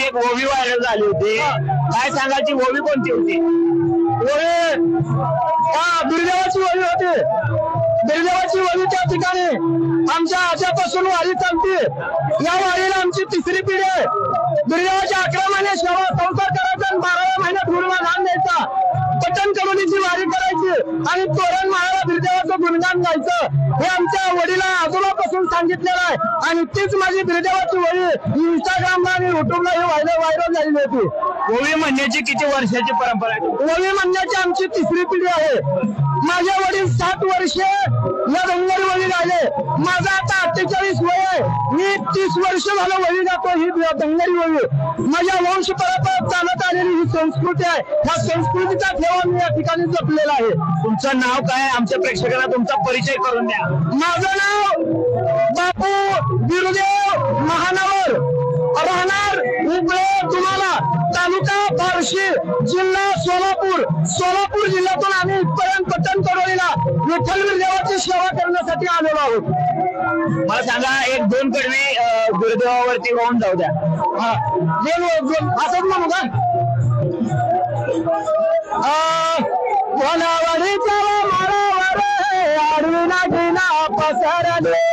एक ओवी व्हायरल झाली होती, काय सांगायची? ओवी कोणती होती? ओवी दुर्दैवाची ओवी होती. दुर्दैवाची ओवी त्या ठिकाणी आमच्या आजपासून वारी चालते. या वारीला आमची तिसरी पिढी आहे. दुर्दैवाच्या 11 महिने सेवा संसार करायचा आणि 12व्या महिन्यात गुरुवार द्यायचा. पटन करुणीची वारी करायची आणि तोरण माळाला दुर्दैवाचं गुणगान गायचं. हे आमच्या वडीला आजोबापासून सांगितलेलं आहे आणि तीच माझी दुर्दैवाची वडी इंस्टाग्रामला आणि युट्यूबला ही व्हायरल झालेली होती. ओवी म्हणण्याची किती वर्षाची परंपरा आहे? ओवी म्हणण्याची आमची तिसरी पिढी आहे. माझे वडील 7 वर्षे या डोंगरी वळी राहिले. माझा आता 48 वय आहे. मी 30 वर्ष झालं वळी जातो. ही डोंगरी वळी माझ्या वंश परंपरा चालत आलेली ही संस्कृती आहे. ह्या संस्कृतीचा ठेवा मी या ठिकाणी जपलेला आहे. तुमचं नाव काय? आमच्या प्रेक्षकांना तुमचा परिचय करून द्या. माझं नाव बापू बिरुदेव महानवर, राहणार हुबळे तुम्हाला, तालुका बार्शी, जिल्हा सोलापूर. सोलापूर जिल्ह्यातून आम्ही इथपर्यंत पटन करोलीला विठ्ठल देवाची सेवा करण्यासाठी आलेलो आहोत. मला सांगा, 1-2 कडवी गुरुदेवावरती होऊन जाऊ द्या. असंच म्हणू का? वनावडीचा मारावर आडवी नागिना पसरले,